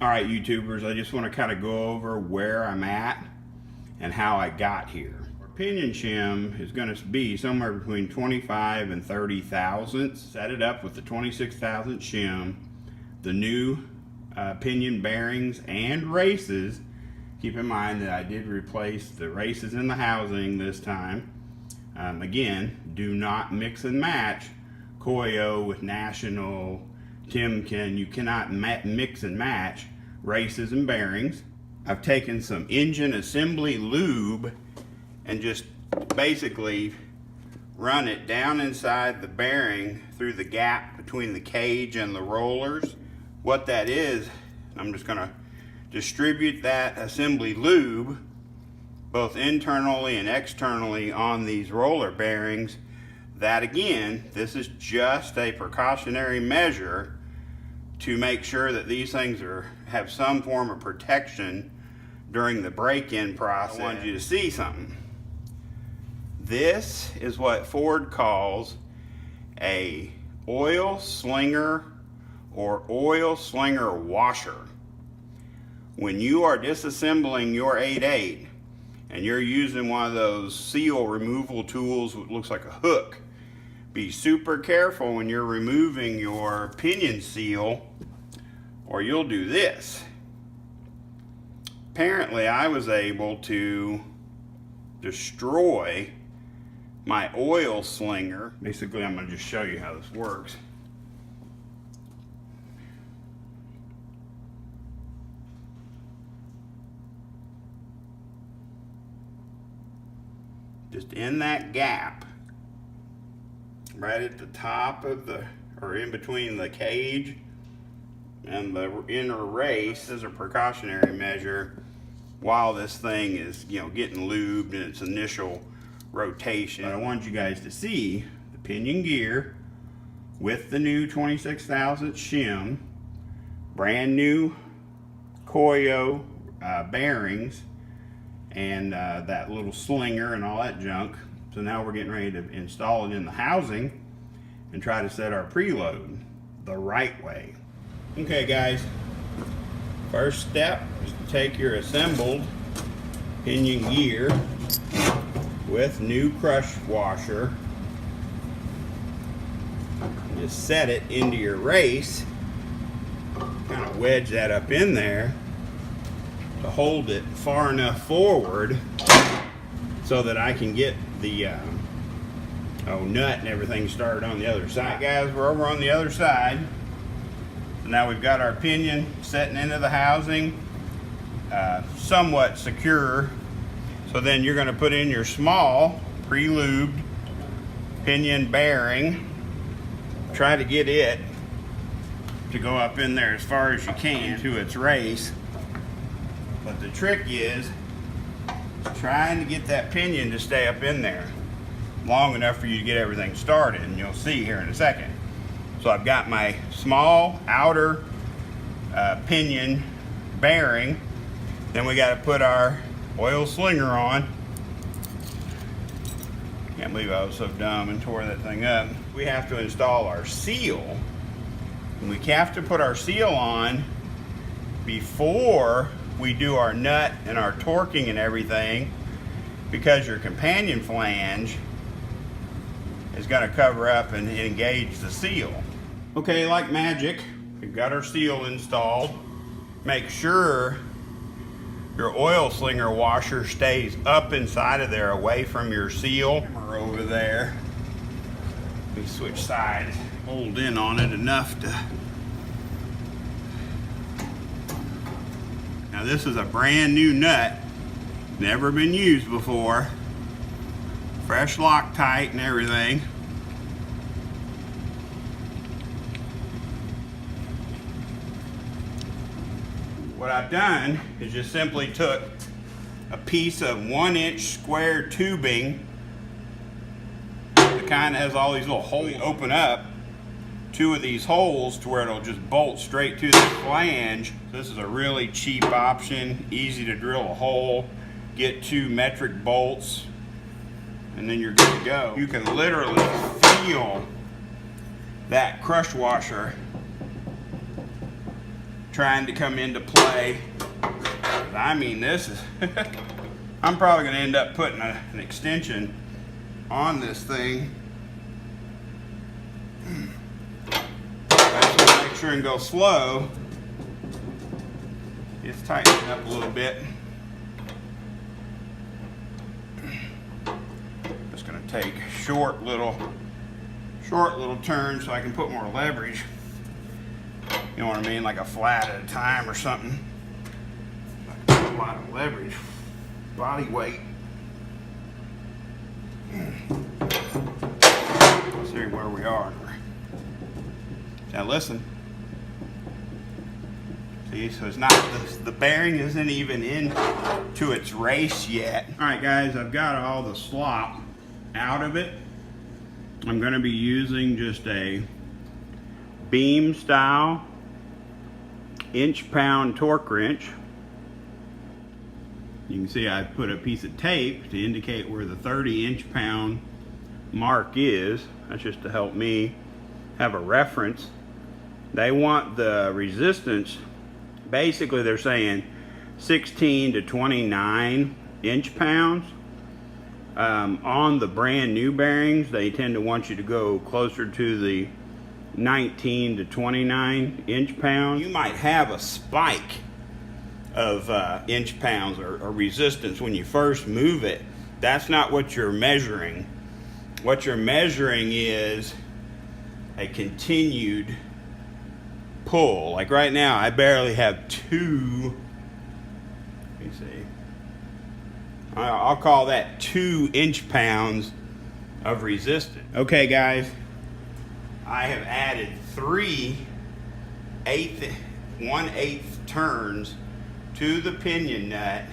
Alright YouTubers, I just want to kind of go over where I'm at and how I got here. Our pinion shim is going to be somewhere between 25 and 30 thousandths. Set it up with the 26 thousandth shim, the new pinion bearings and races. Keep in mind that I did replace the races in the housing this time. Again, do not mix and match Koyo with National, Timken. You cannot mix and match races and bearings. I've taken some engine assembly lube and just basically run it down inside the bearing through the gap between the cage and the rollers. What that is, I'm just going to distribute that assembly lube both internally and externally on these roller bearings. That again, this is just a precautionary measure to make sure that these things have some form of protection during the break-in process. I want you to see something. This is what Ford calls a oil slinger or oil slinger washer. When you are disassembling your 8.8 and you're using one of those seal removal tools that looks like a hook, be super careful when you're removing your pinion seal, or you'll do this. Apparently I was able to destroy my oil slinger. Basically, I'm going to just show you how this works. Just in that gap, right at the top of or in between the cage and the inner race, as a precautionary measure while this thing is, getting lubed in its initial rotation. But I wanted you guys to see the pinion gear with the new 26 thousandth shim, brand new Koyo bearings, and that little slinger and all that junk. So now we're getting ready to install it in the housing and try to set our preload the right way. Okay guys, first step is to take your assembled pinion gear with new crush washer and just set it into your race. Kind of wedge that up in there to hold it far enough forward so that I can get the nut and everything started on the other side. Guys, we're over on the other side. So now we've got our pinion setting into the housing, somewhat secure. So then you're going to put in your small pre-lubed pinion bearing. Try to get it to go up in there as far as you can to its race. But the trick is trying to get that pinion to stay up in there long enough for you to get everything started, and you'll see here in a second. So I've got my small outer pinion bearing. Then we got to put our oil slinger on. Can't believe I was so dumb and tore that thing up. We have to install our seal, and we have to put our seal on before we do our nut and our torquing and everything, because your companion flange is going to cover up and engage the seal. Okay, like magic, we've got our seal installed. Make sure your oil slinger washer stays up inside of there, away from your seal. We're over there. We switch sides. Hold in on it enough to. Now this is a brand new nut, never been used before. Fresh Loctite and everything. What I've done is just simply took a piece of 1-inch square tubing. It kind of has all these little holes. Open up 2 of these holes to where it'll just bolt straight to the flange. This is a really cheap option, easy to drill a hole, get 2 metric bolts, and then you're good to go. You can literally feel that crush washer trying to come into play. I mean, this is, I'm probably going to end up putting an extension on this thing. I just want to make sure and go slow. It's tightening up a little bit. Just going to take short little turns so I can put more leverage. You know what I mean? Like a flat at a time or something. A lot of leverage, body weight. Let's see where we are. Now listen. See, so it's not, the bearing isn't even into its race yet. All right, guys, I've got all the slop out of it. I'm going to be using just a beam style inch-pound torque wrench. You can see I put a piece of tape to indicate where the 30 inch-pound mark is. That's just to help me have a reference. They want the resistance, basically they're saying 16 to 29 inch-pounds. On the brand new bearings, they tend to want you to go closer to the 19 to 29 inch-pounds. You might have a spike of inch-pounds or resistance when you first move it. That's not what you're measuring. What you're measuring is a continued pull. Like right now, I barely have 2, let me see, I'll call that 2 inch-pounds of resistance. Okay, guys, I have added 3 1/8 turns to the pinion nut,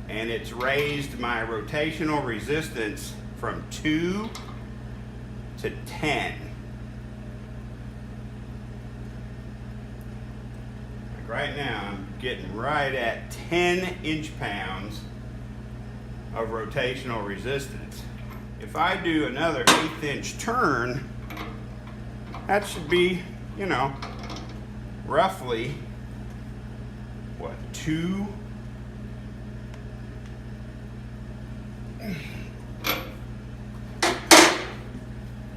and it's raised my rotational resistance from 2 to 10. Like right now, I'm getting right at 10 inch-pounds of rotational resistance. If I do another 1/8 inch turn, that should be, you know, roughly, what, 2?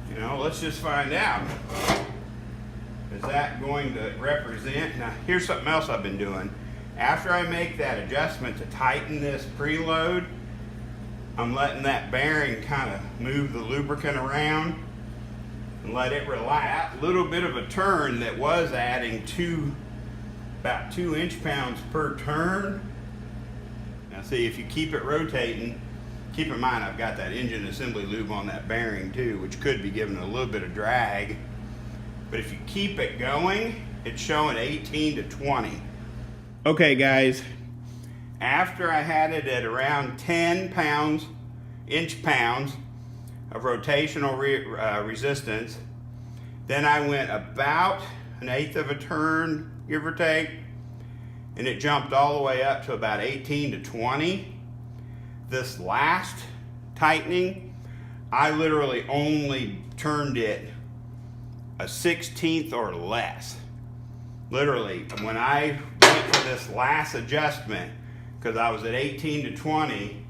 You know, let's just find out. Is that going to represent? Now, here's something else I've been doing. After I make that adjustment to tighten this preload, I'm letting that bearing kind of move the lubricant around and let it relax. A little bit of a turn that was adding about 2 inch-pounds per turn. Now see, if you keep it rotating, keep in mind I've got that engine assembly lube on that bearing too, which could be giving it a little bit of drag. But if you keep it going, it's showing 18 to 20. Okay, guys, after I had it at around 10 inch-pounds of rotational resistance, then I went about 1/8 of a turn, give or take, and it jumped all the way up to about 18 to 20. This last tightening, I literally only turned it a 1/16 or less. Literally, when I went for this last adjustment, because I was at 18 to 20,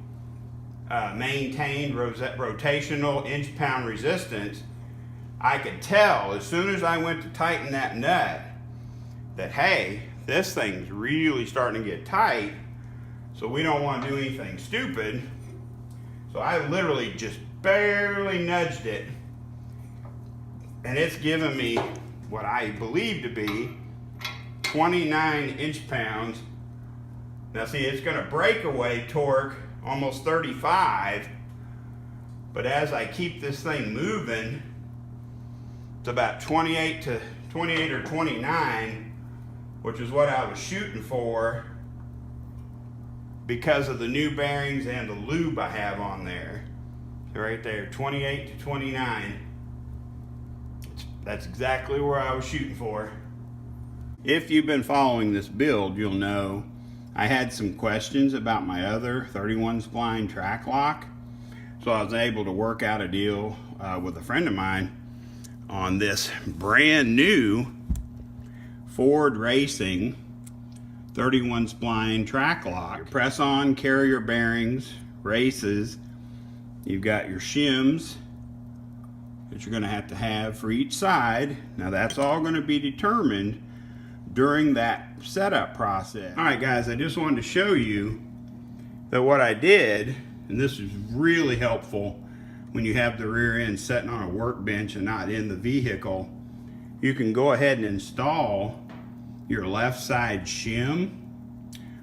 maintained rotational inch-pound resistance, I could tell as soon as I went to tighten that nut that, hey, this thing's really starting to get tight, so we don't want to do anything stupid. So I literally just barely nudged it, and it's given me what I believe to be 29 inch-pounds. Now see, it's going to breakaway torque almost 35, but as I keep this thing moving, it's about 28 or 29, which is what I was shooting for because of the new bearings and the lube I have on there. So right there, 28 to 29. That's exactly where I was shooting for. If you've been following this build, you'll know I had some questions about my other 31 spline track lock. So I was able to work out a deal with a friend of mine on this brand new Ford Racing 31 spline track lock. Your press on carrier bearings, races. You've got your shims that you're going to have for each side. Now that's all going to be determined during that setup process. All right guys, I just wanted to show you that what I did, and this is really helpful when you have the rear end sitting on a workbench and not in the vehicle. You can go ahead and install your left side shim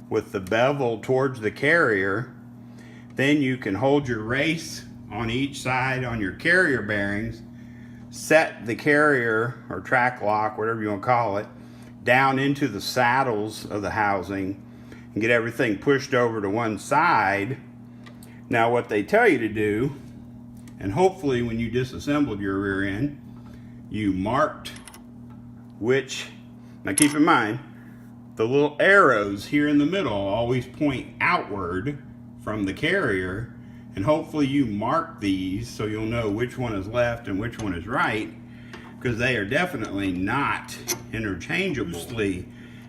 with the bevel towards the carrier. Then you can hold your race on each side on your carrier bearings, set the carrier or track lock, whatever you want to call it, down into the saddles of the housing and get everything pushed over to one side. Now what they tell you to do, and hopefully when you disassembled your rear end, you marked which, now keep in mind, the little arrows here in the middle always point outward from the carrier, and hopefully you mark these so you'll know which one is left and which one is right, because they are definitely not interchangeable.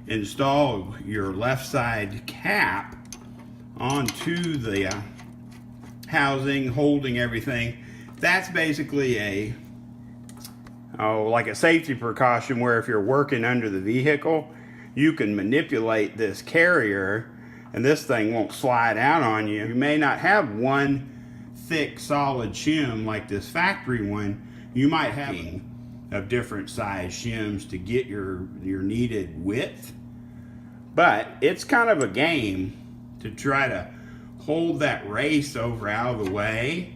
Install your left side cap onto the housing, holding everything. That's basically like a safety precaution, where if you're working under the vehicle, you can manipulate this carrier and this thing won't slide out on you. You may not have one thick solid shim like this factory one. You might have of different size shims to get your needed width, but it's kind of a game to try to hold that race over out of the way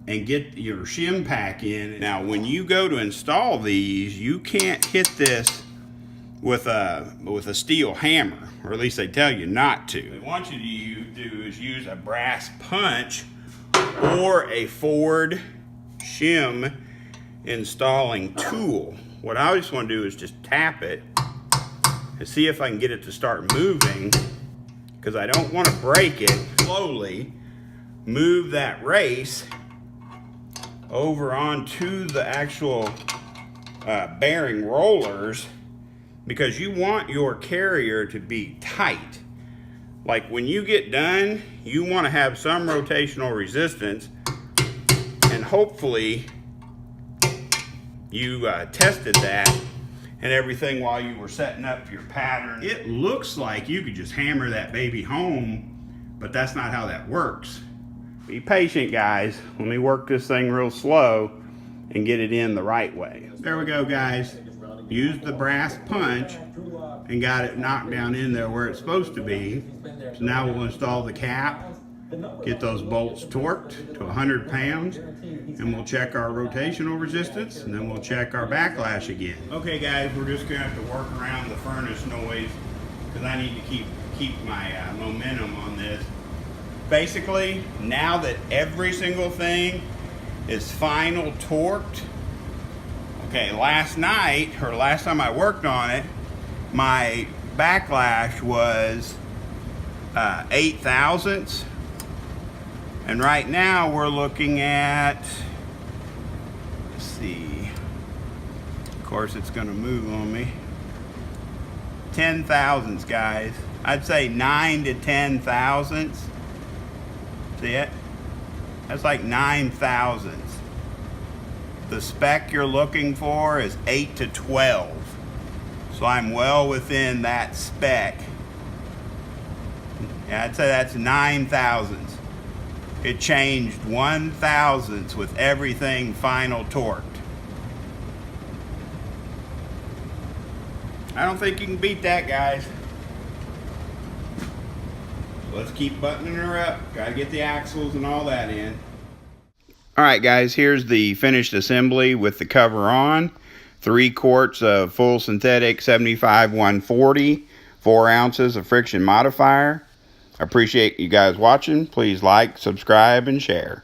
and get your shim pack in. Now when you go to install these, you can't hit this with a steel hammer, or at least they tell you not to. What they want you to do is use a brass punch or a Ford shim installing tool. What I just want to do is just tap it and see if I can get it to start moving, because I don't want to break it. Slowly move that race over onto the actual bearing rollers, because you want your carrier to be tight. Like when you get done, you want to have some rotational resistance, and hopefully you tested that and everything while you were setting up your pattern. It looks like you could just hammer that baby home, but that's not how that works. Be patient, guys. Let me work this thing real slow and get it in the right way. There we go, guys. Used the brass punch and got it knocked down in there where it's supposed to be. So now we'll install the cap, get those bolts torqued to 100 pounds, and we'll check our rotational resistance, and then we'll check our backlash again. Okay guys, we're just gonna have to work around the furnace noise because I need to keep my momentum on this. Basically, now that every single thing is final torqued, okay, last night, or last time I worked on it, my backlash was 8 thousandths. And right now we're looking at, let's see, of course it's gonna move on me, 10 thousandths, guys. I'd say 9 to 10 thousandths. See it? That's like 9 thousandths. The spec you're looking for is 8 to 12. So I'm well within that spec. Yeah, I'd say that's 9 thousandths. It changed 1 thousandths with everything final torqued. I don't think you can beat that, guys. Let's keep buttoning her up. Gotta get the axles and all that in. Alright guys, here's the finished assembly with the cover on. 3 quarts of full synthetic 75-140, 4 ounces of friction modifier. I appreciate you guys watching. Please like, subscribe, and share.